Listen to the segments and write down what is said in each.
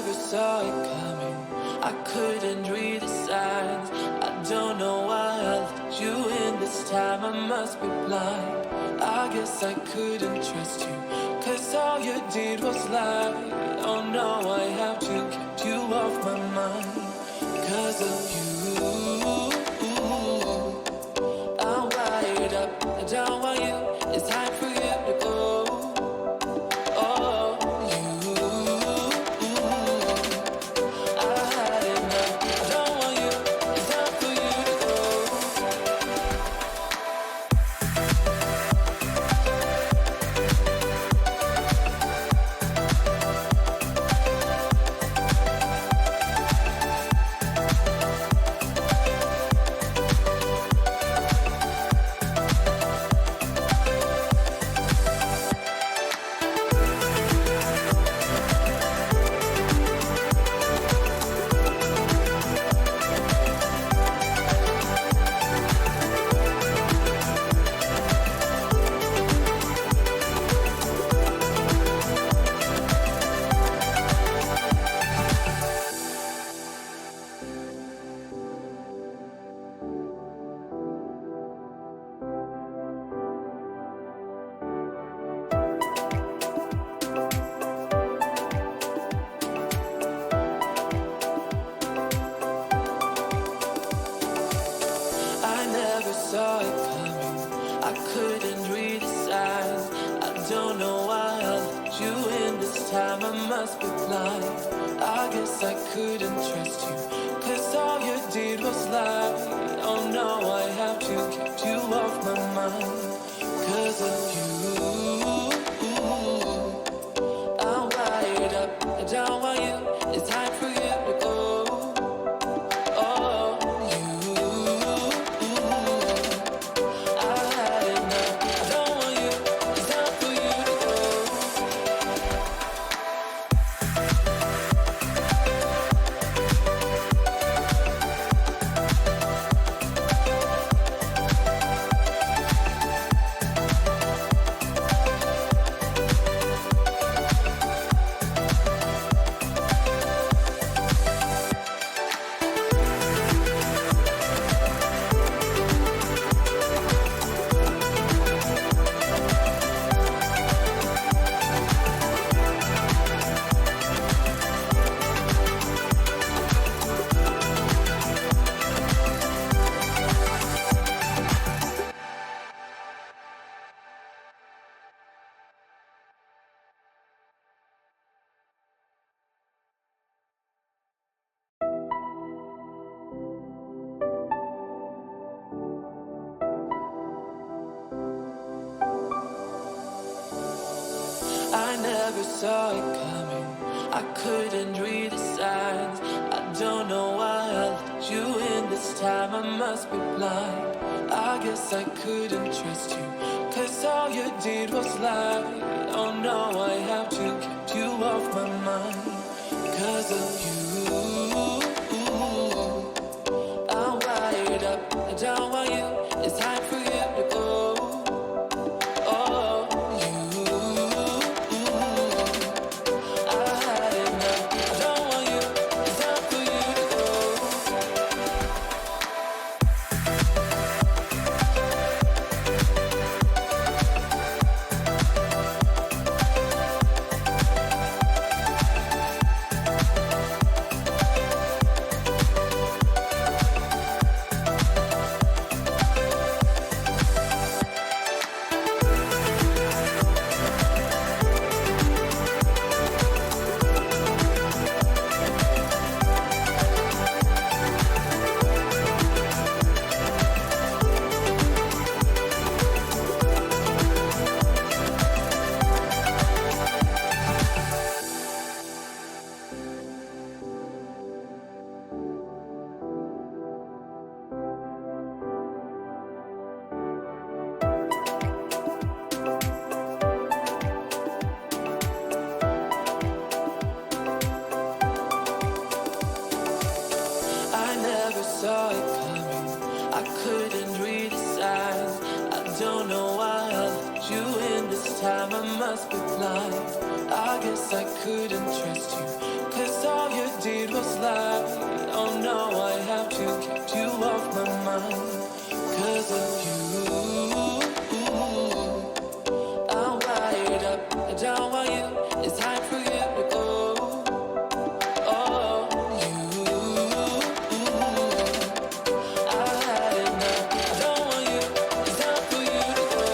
never saw it coming. I couldn't read the signs. I don't know why I let you in this time. I must be blind. I guess I couldn't trust you, 'cause all you did was lie. Oh no, I have to keep you off my mind. 'Cause of you, I'm wired up. I don't want you. It's time for you to go. Oh, you, I had enough. I don't want you. It's time for you to go. I never saw it coming. I couldn't read the signs. I don't know why I let you in this time. I must be blind. I guess I couldn't trust you, 'cause all you did was lie. Oh no, I have to keep you off my mind. 'Cause of you, I'm wired up. I don't want you. It's time for you to go. Oh, you, I had enough. I don't want you. It's time for you to go. I never saw it coming. I couldn't read the signs. I don't know why I let you in this time. I must be blind. I guess I couldn't trust you, 'cause all you did was lie. Oh no, I have to keep you off my mind. 'Cause of you, I'm wired up. I don't want you. It's time for you to go. Oh, you, I had enough. I don't want you. It's time for you to go. Saw it coming. I couldn't read the signs. I don't know why I let you in this time. I must be blind. I guess I couldn't trust you, 'cause all you did was lie. Oh no, I have to keep you off my mind. 'Cause of you, I'm wired up. I don't want you. It's time for you to go. Oh, you, I had enough. I don't want you. It's time for you to go.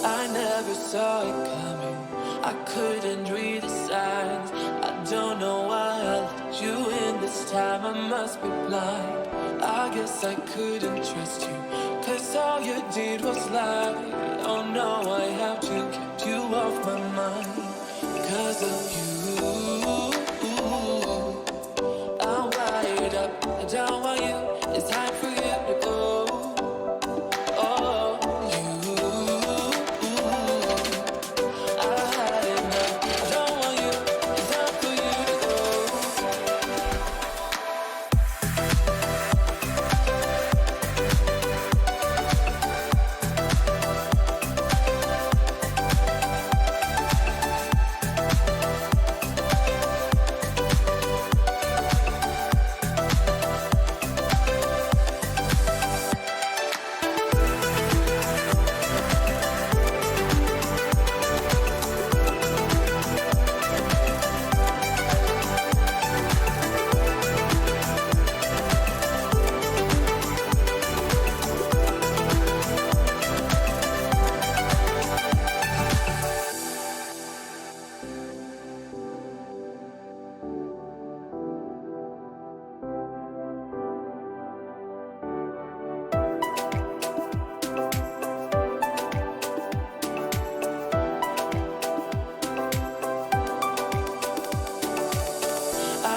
I never saw it coming. I couldn't read the signs. I don't know why I let you in this time. I must be blind. I guess I couldn't trust you, 'cause all you did was lie. Oh no, I have to keep you off my mind. 'Cause of you, I'm wired up. I don't want you. It's time for you to go. Oh, you, I had enough. I don't want you. It's time for you to go.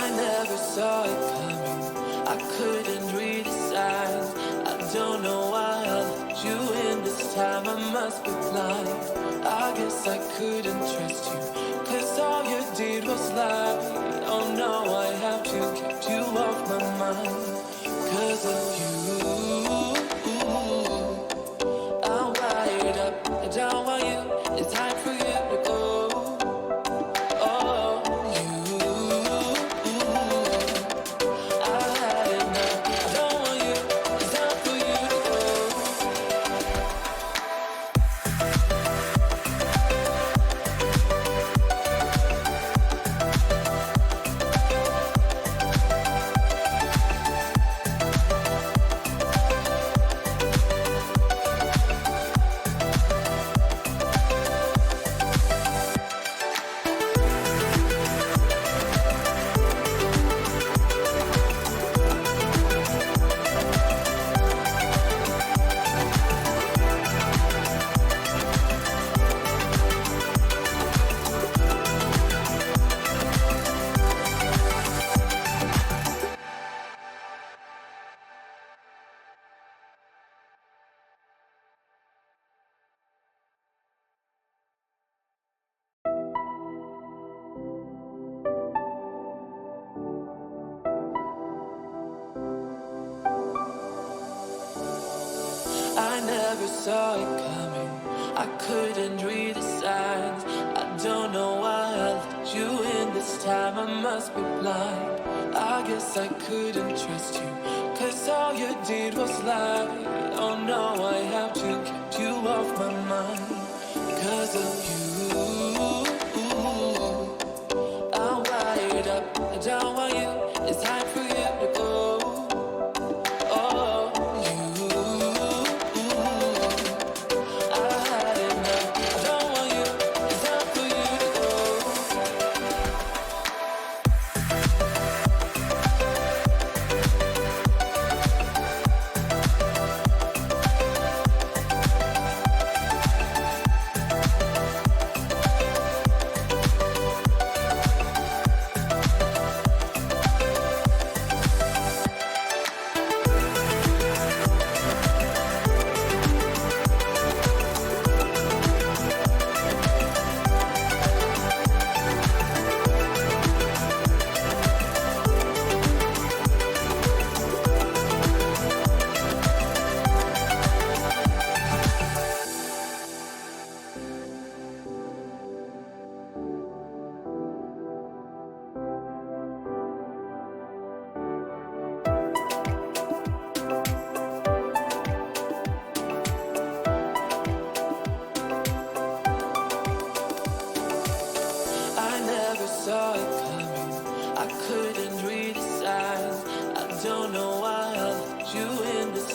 I never saw it coming. I couldn't read the signs. I don't know why I let you in this time. I must be blind. I guess I couldn't trust you, 'cause all you did was lie. Oh no, I have to keep you off my mind. 'Cause of you, I'm wired up. I don't want you. It's time for you to go. Oh, you, I had enough. I don't want you. It's time for you to go. I never saw it coming. I couldn't read the signs. I don't know why I let you in this time. I must be blind. I guess I couldn't trust you, 'cause all you did was lie. Oh no, I have to keep you off my mind. 'Cause of you, I'm wired up. I don't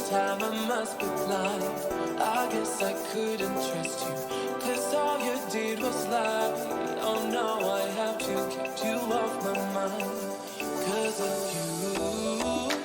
this time I must be blind. I guess I couldn't trust you, 'cause all you did was lie. Oh no, I have to keep you off my mind 'cause of you.